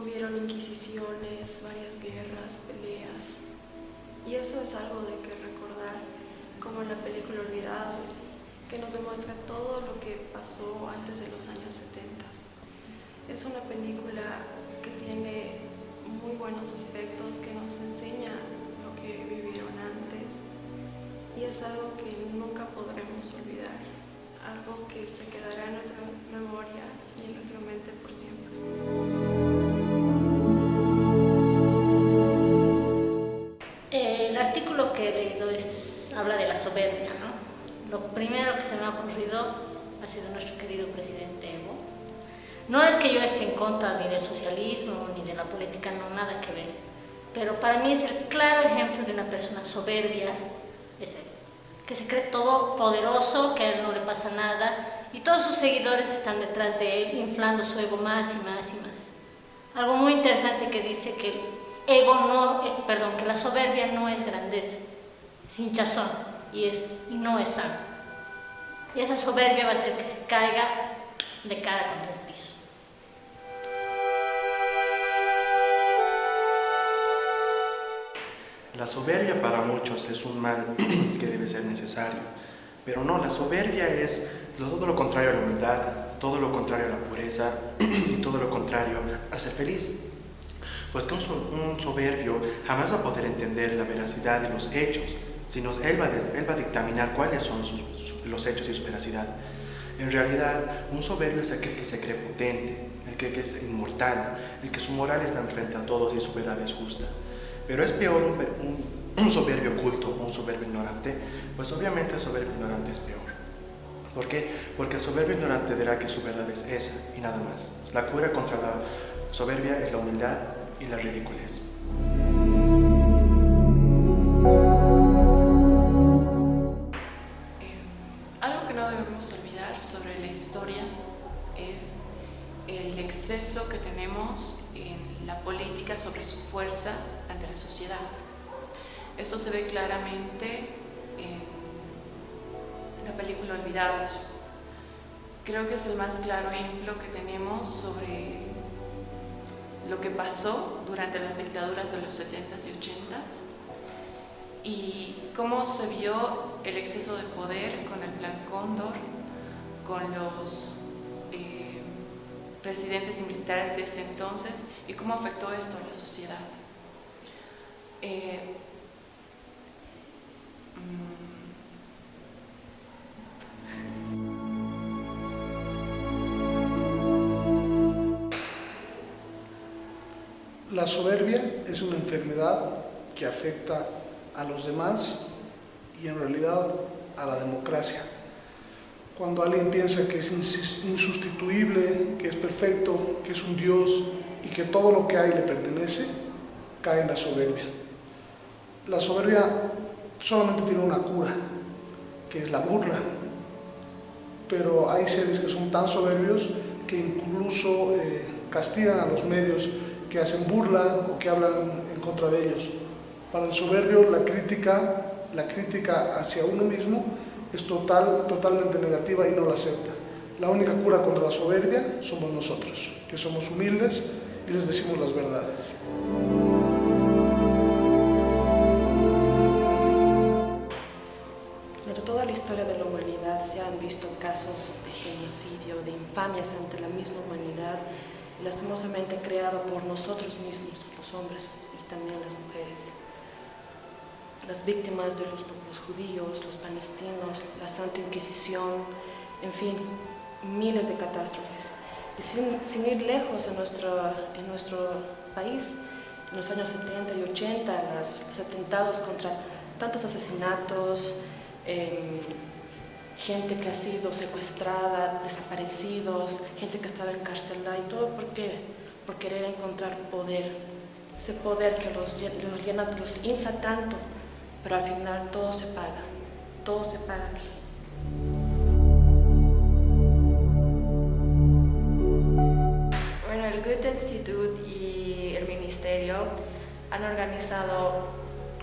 hubieron inquisiciones, varias guerras, peleas, y eso es algo de que recordar, como en la película Olvidados, que nos demuestra todo lo que pasó antes de los años 70. Es una película que tiene muy buenos aspectos, que nos enseña lo que vivieron antes, y es algo que nunca podremos olvidar, algo que se quedará en nuestra memoria y en nuestra mente por siempre. El artículo que he leído habla de la soberbia, ¿no? Lo primero que se me ha ocurrido ha sido nuestro querido presidente Evo. No es que yo esté en contra ni del socialismo ni de la política, no, nada que ver, pero para mí es el claro ejemplo de una persona soberbia, es él, que se cree todo poderoso, que a él no le pasa nada, y todos sus seguidores están detrás de él, inflando su ego más y más y más. Algo muy interesante que dice que que la soberbia no es grandeza, es hinchazón y no es sano. Y esa soberbia va a hacer que se caiga de cara contra el piso. La soberbia para muchos es un mal que debe ser necesario, pero no, la soberbia es todo lo contrario a la humildad, todo lo contrario a la pureza y todo lo contrario a ser feliz. Pues que un soberbio jamás va a poder entender la veracidad de los hechos, sino él va a dictaminar cuáles son los hechos y su veracidad. En realidad, un soberbio es aquel que se cree potente, el que es inmortal, el que su moral está frente a todos y su verdad es justa. Pero es peor un soberbio oculto o un soberbio ignorante, pues obviamente el soberbio ignorante es peor. ¿Por qué? Porque el soberbio ignorante dirá que su verdad es esa y nada más. La cura contra la soberbia es la humildad y la ridiculez. Algo que no debemos olvidar sobre la historia es el exceso que tenemos en la política sobre su fuerza ante la sociedad. Esto se ve claramente en la película Olvidados. Creo que es el más claro ejemplo que tenemos sobre lo que pasó durante las dictaduras de los 70s y 80s y cómo se vio el exceso de poder con el Plan Cóndor, con los presidentes y militares de ese entonces y cómo afectó esto a la sociedad. La soberbia es una enfermedad que afecta a los demás y en realidad a la democracia. Cuando alguien piensa que es insustituible, que es perfecto, que es un Dios y que todo lo que hay le pertenece, cae en la soberbia. La soberbia solamente tiene una cura, que es la burla, pero hay seres que son tan soberbios que incluso castigan a los medios que hacen burla o que hablan en contra de ellos. Para el soberbio la crítica hacia uno mismo es totalmente negativa y no la acepta. La única cura contra la soberbia somos nosotros, que somos humildes y les decimos las verdades. Durante toda la historia de la humanidad se han visto casos de genocidio, de infamias ante la misma humanidad, lastimosamente creado por nosotros mismos, los hombres y también las mujeres. Las víctimas de los pueblos judíos, los palestinos, la Santa Inquisición, en fin, miles de catástrofes. Y sin ir lejos en nuestro país, en los años 70 y 80, los atentados contra tantos asesinatos, gente que ha sido secuestrada, desaparecidos, gente que estaba encarcelada y todo por querer encontrar poder. Ese poder que los infla tanto, pero al final todo se paga aquí. Bueno, el Goethe Institut y el Ministerio han organizado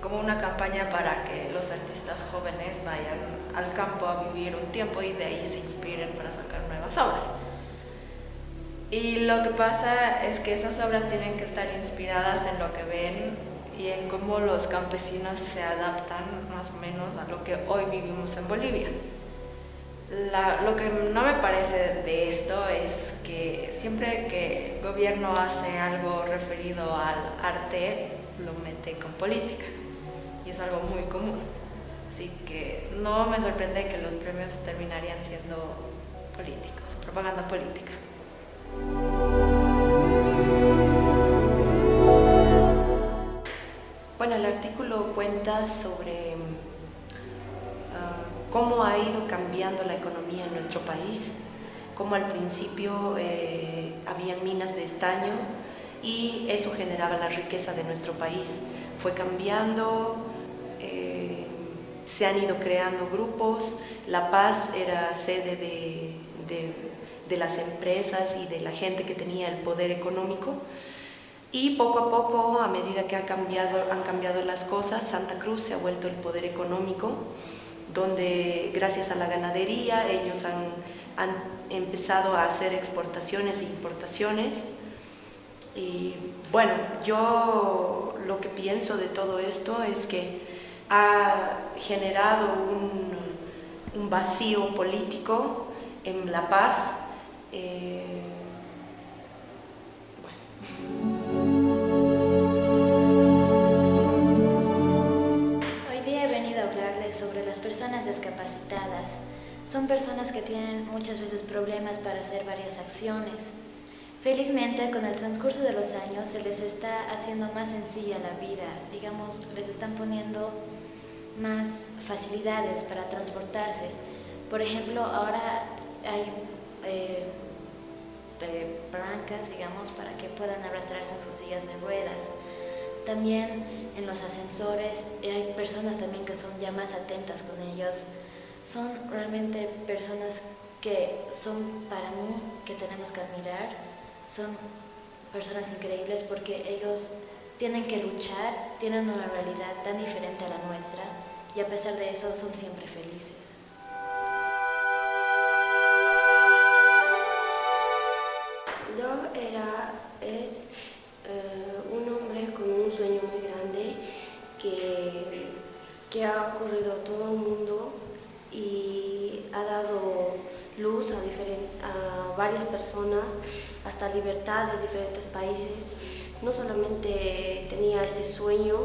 como una campaña para que los artistas jóvenes vayan al campo a vivir un tiempo y de ahí se inspiren para sacar nuevas obras. Y lo que pasa es que esas obras tienen que estar inspiradas en lo que ven y en cómo los campesinos se adaptan más o menos a lo que hoy vivimos en Bolivia. Lo que no me parece de esto es que siempre que el gobierno hace algo referido al arte, lo mete con política, y es algo muy común. Así que no me sorprende que los premios terminarían siendo políticos, propaganda política. Bueno, el artículo cuenta sobre cómo ha ido cambiando la economía en nuestro país, cómo al principio había minas de estaño y eso generaba la riqueza de nuestro país. Fue cambiando, se han ido creando grupos. La Paz era sede de las empresas y de la gente que tenía el poder económico. Y poco a poco, a medida que han cambiado las cosas, Santa Cruz se ha vuelto el poder económico, donde gracias a la ganadería ellos han empezado a hacer exportaciones e importaciones. Y bueno, yo lo que pienso de todo esto es que ha generado un vacío político en La Paz. Sobre las personas discapacitadas. Son personas que tienen muchas veces problemas para hacer varias acciones. Felizmente, con el transcurso de los años se les está haciendo más sencilla la vida, digamos, les están poniendo más facilidades para transportarse. Por ejemplo, ahora hay palancas, digamos, para que puedan arrastrarse en sus sillas de ruedas. También en los ascensores hay personas también que son ya más atentas con ellos. Son realmente personas que son para mí, que tenemos que admirar. Son personas increíbles porque ellos tienen que luchar, tienen una realidad tan diferente a la nuestra y a pesar de eso son siempre felices. Es un hombre con un sueño muy grande que ha ocurrido a todo el mundo y ha dado luz a varias personas, hasta libertad de diferentes países. No solamente tenía ese sueño,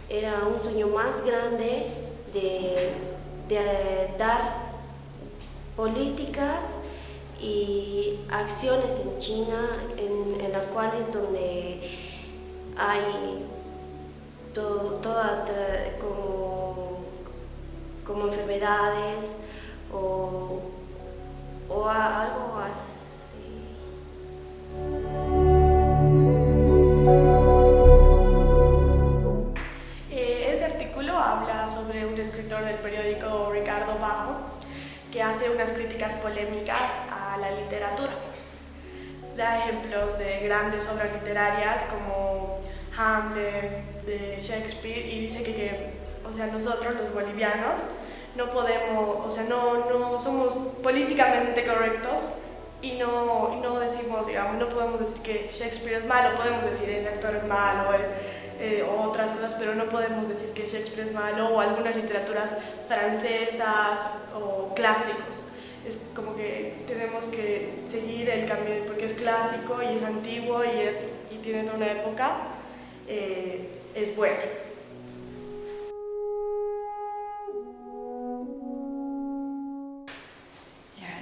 era un sueño más grande de dar políticas y acciones en China en las cuales donde hay toda como enfermedades o algo así. Este artículo habla sobre un escritor del periódico Ricardo Bajo que hace unas críticas polémicas a la literatura. Da ejemplos de grandes obras literarias como Hamlet, de Shakespeare, y dice que nosotros los bolivianos no podemos, no somos políticamente correctos y no decimos, digamos, no podemos decir que Shakespeare es malo, podemos decir el actor es malo o otras cosas, pero no podemos decir que Shakespeare es malo o algunas literaturas francesas o clásicos. Es como que tenemos que seguir el camino porque es clásico y es antiguo y tiene toda una época, es bueno.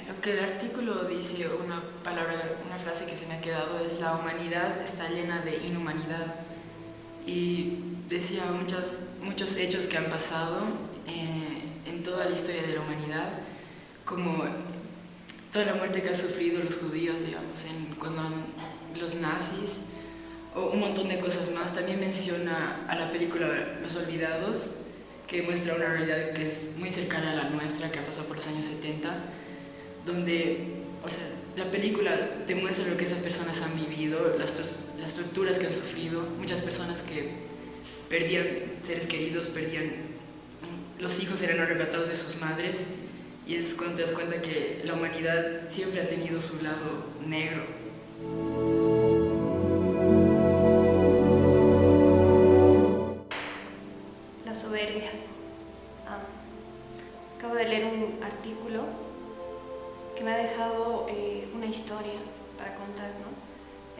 Lo que el artículo dice, una frase que se me ha quedado es: la humanidad está llena de inhumanidad. Y decía muchos hechos que han pasado en toda la historia de la humanidad, como toda la muerte que han sufrido los judíos, digamos, cuando los nazis, o un montón de cosas más. También menciona a la película Los Olvidados, que muestra una realidad que es muy cercana a la nuestra, que ha pasado por los años 70, donde la película te muestra lo que esas personas han vivido, las torturas que han sufrido, muchas personas que perdían seres queridos, los hijos eran arrebatados de sus madres, y es cuando te das cuenta que la humanidad siempre ha tenido su lado negro,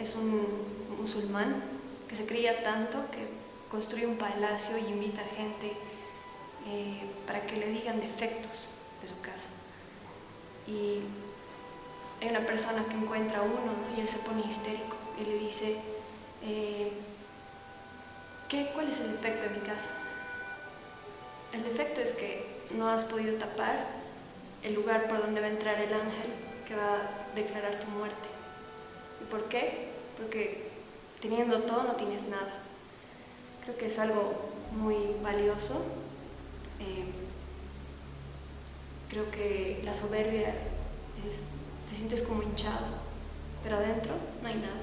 es un musulmán que se creía tanto que construye un palacio y invita a gente para que le digan defectos de su casa. Y hay una persona que encuentra a uno, ¿no? Y él se pone histérico y le dice, ¿cuál es el defecto de mi casa? El defecto es que no has podido tapar el lugar por donde va a entrar el ángel que va a declarar tu muerte. ¿Y por qué? Porque teniendo todo no tienes nada. Creo que es algo muy valioso. Creo que la soberbia te sientes como hinchado, pero adentro no hay nada.